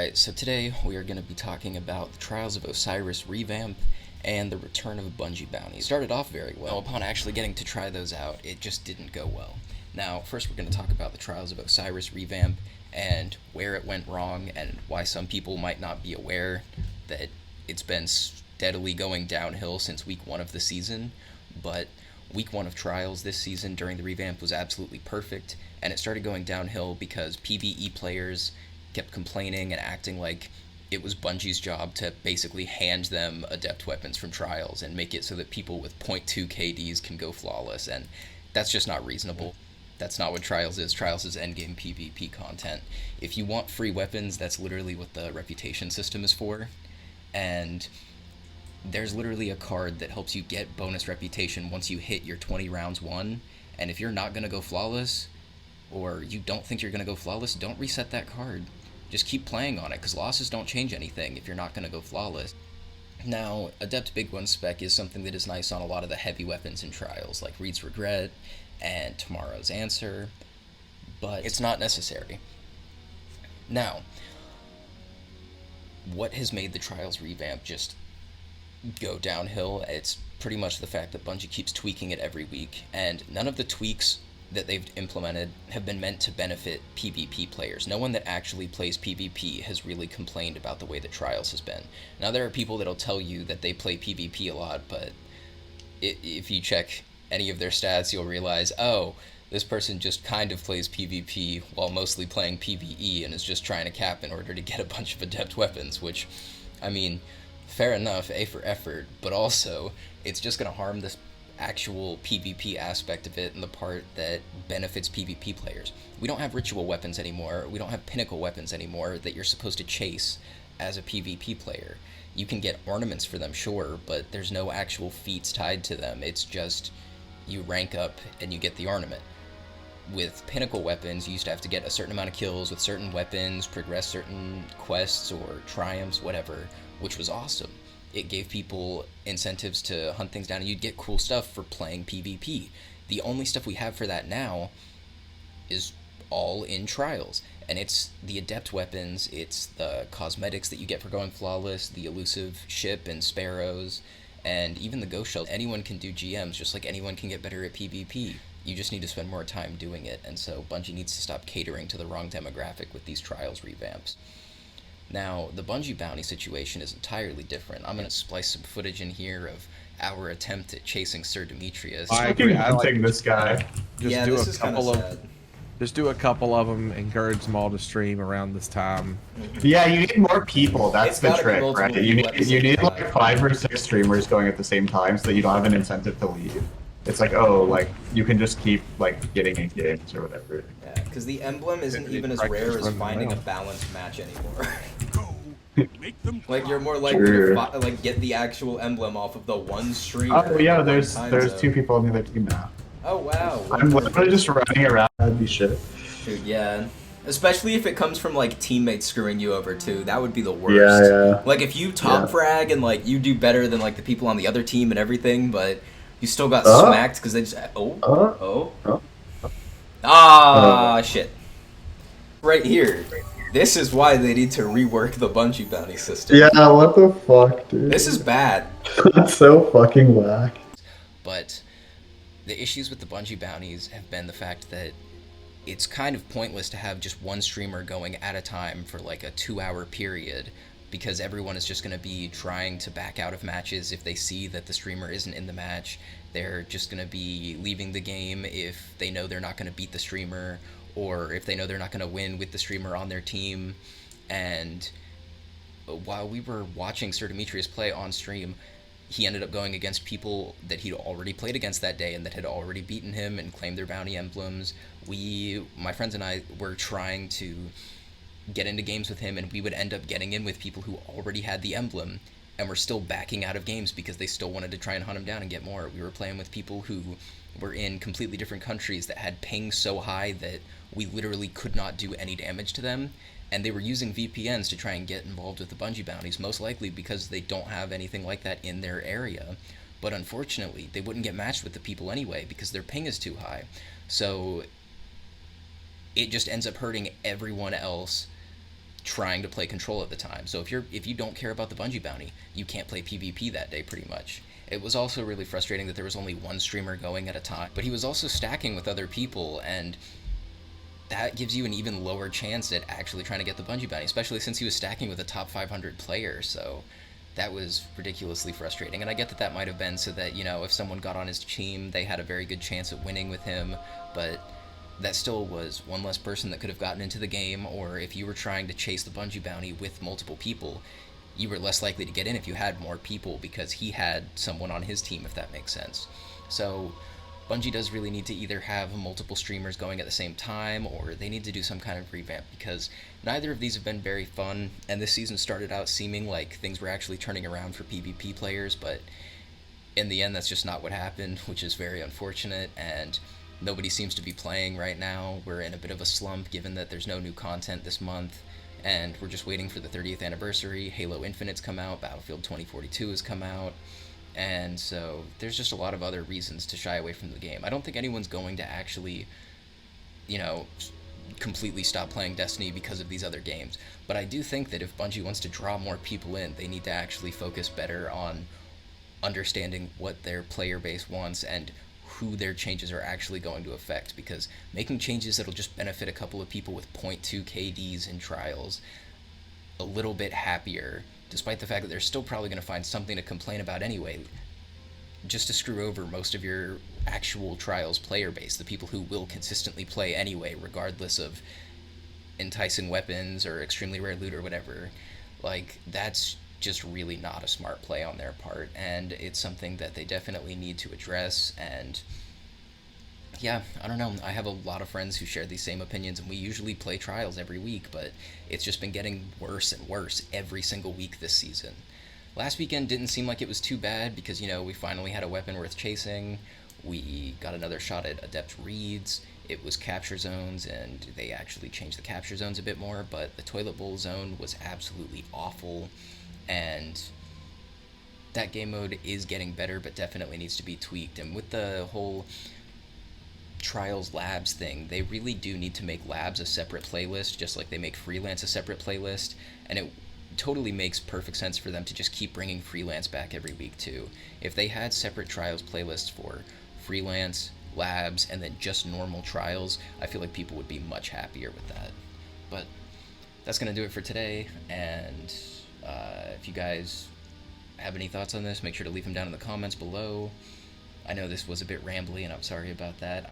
Alright, so today we are going to be talking about the Trials of Osiris revamp and the return of Bungie bounties. It started off very well. Upon actually getting to try those out, it just didn't go well. Now, first we're going to talk about the Trials of Osiris revamp and where it went wrong and why some people might not be aware that it's been steadily going downhill since week 1 of the season, but week 1 of Trials this season during the revamp was absolutely perfect, and it started going downhill because PvE players kept complaining and acting like it was Bungie's job to basically hand them adept weapons from Trials and make it so that people with 0.2 KDs can go flawless, and that's just not reasonable. That's not what Trials is. Trials is endgame PvP content. If you want free weapons, that's literally what the reputation system is for, and there's literally a card that helps you get bonus reputation once you hit your 20 rounds won, and if you're not going to go flawless, or you don't think you're going to go flawless, don't reset that card. Just keep playing on it, because losses don't change anything if you're not going to go flawless. Now, Adept Big One spec is something that is nice on a lot of the heavy weapons in Trials, like Reed's Regret and Tomorrow's Answer, but it's not necessary. Now, what has made the Trials revamp just go downhill? It's pretty much the fact that Bungie keeps tweaking it every week, and none of the tweaks that they've implemented have been meant to benefit PvP players. No one that actually plays PvP has really complained about the way that Trials has been. Now, there are people that'll tell you that they play PvP a lot, but if you check any of their stats, you'll realize, oh, this person just kind of plays PvP while mostly playing PvE and is just trying to cap in order to get a bunch of adept weapons, which, I mean, fair enough, A for effort, but also it's just going to harm this actual PvP aspect of it and the part that benefits PvP players. We don't have ritual weapons anymore. We don't have pinnacle weapons anymore that you're supposed to chase as a PvP player. You can get ornaments for them, sure, but there's no actual feats tied to them. It's just you rank up and you get the ornament. With pinnacle weapons, you used to have to get a certain amount of kills with certain weapons, progress certain quests or triumphs, whatever, which was awesome. It gave people incentives to hunt things down, and you'd get cool stuff for playing PvP. The only stuff we have for that now is all in Trials, and it's the adept weapons, it's the cosmetics that you get for going flawless, the elusive ship and sparrows, and even the ghost shells. Anyone can do GMs, just like anyone can get better at PvP. You just need to spend more time doing it, and so Bungie needs to stop catering to the wrong demographic with these Trials revamps. Now, the Bungie bounty situation is entirely different. I'm going to splice some footage in here of our attempt at chasing Sir Demetrius. I agree. I like this guy. Yeah, this is kind of sad. Just do a couple of them. Encourage them all to stream around this time. Yeah, you need more people. That's the trick, right? You need time. like 5 or 6 streamers going at the same time, so that you don't have an incentive to leave. It's like, oh, like you can just keep like getting in games or whatever. Yeah, because the emblem isn't even as rare as finding a balanced match anymore. Like you're more likely to like get the actual emblem off of the one streamer. Oh yeah, there's 2 people on the other team now. Oh wow. I'm literally just running around. That'd be shit. Dude, yeah. Especially if it comes from like teammates screwing you over too. That would be the worst. Yeah. Like if you top frag and like you do better than like the people on the other team and everything, but you still got smacked because they just shit. Right here. This is why they need to rework the Bungie bounty system. Yeah, what the fuck, dude? This is bad. That's so fucking whack. But the issues with the Bungie bounties have been the fact that it's kind of pointless to have just one streamer going at a time for like a 2-hour period, because everyone is just going to be trying to back out of matches if they see that the streamer isn't in the match. They're just going to be leaving the game if they know they're not going to beat the streamer, or if they know they're not going to win with the streamer on their team. And while we were watching Sir Demetrius play on stream, he ended up going against people that he'd already played against that day and that had already beaten him and claimed their bounty emblems. My friends and I, were trying to get into games with him, and we would end up getting in with people who already had the emblem and were still backing out of games because they still wanted to try and hunt him down and get more. We were playing with people who were in completely different countries that had pings so high that we literally could not do any damage to them, and they were using VPNs to try and get involved with the Bungie bounties, most likely because they don't have anything like that in their area. But unfortunately, they wouldn't get matched with the people anyway because their ping is too high. So it just ends up hurting everyone else trying to play Control at the time. So if you don't care about the Bungie bounty, you can't play PvP that day pretty much. It was also really frustrating that there was only one streamer going at a time, but he was also stacking with other people, and that gives you an even lower chance at actually trying to get the Bungie bounty, especially since he was stacking with a top 500 player. So that was ridiculously frustrating. And I get that that might have been so that, you know, if someone got on his team, they had a very good chance at winning with him, but that still was one less person that could have gotten into the game. Or if you were trying to chase the Bungie bounty with multiple people, you were less likely to get in if you had more people, because he had someone on his team, if that makes sense. So Bungie does really need to either have multiple streamers going at the same time, or they need to do some kind of revamp, because neither of these have been very fun, and this season started out seeming like things were actually turning around for PvP players, but in the end that's just not what happened, which is very unfortunate, and nobody seems to be playing right now. We're in a bit of a slump given that there's no new content this month, and we're just waiting for the 30th anniversary. Halo Infinite's come out, Battlefield 2042 has come out, and so there's just a lot of other reasons to shy away from the game. I don't think anyone's going to actually, you know, completely stop playing Destiny because of these other games, but I do think that if Bungie wants to draw more people in, they need to actually focus better on understanding what their player base wants and who their changes are actually going to affect, because making changes that'll just benefit a couple of people with 0.2 KDs in trials a little bit happier, despite the fact that they're still probably going to find something to complain about anyway, just to screw over most of your actual trials player base, the people who will consistently play anyway, regardless of enticing weapons or extremely rare loot or whatever. Like, that's just really not a smart play on their part, and it's something that they definitely need to address. And yeah, I don't know, I have a lot of friends who share these same opinions, and we usually play trials every week, but it's just been getting worse and worse every single week this season. Last weekend didn't seem like it was too bad because, you know, we finally had a weapon worth chasing, we got another shot at adept reads, it was capture zones, and they actually changed the capture zones a bit more, but the toilet bowl zone was absolutely awful. And that game mode is getting better, but definitely needs to be tweaked. And with the whole Trials Labs thing, they really do need to make Labs a separate playlist, just like they make Freelance a separate playlist. And it totally makes perfect sense for them to just keep bringing Freelance back every week too. If they had separate Trials playlists for Freelance, Labs, and then just normal Trials, I feel like people would be much happier with that. But that's going to do it for today, and if you guys have any thoughts on this, make sure to leave them down in the comments below. I know this was a bit rambly, and I'm sorry about that.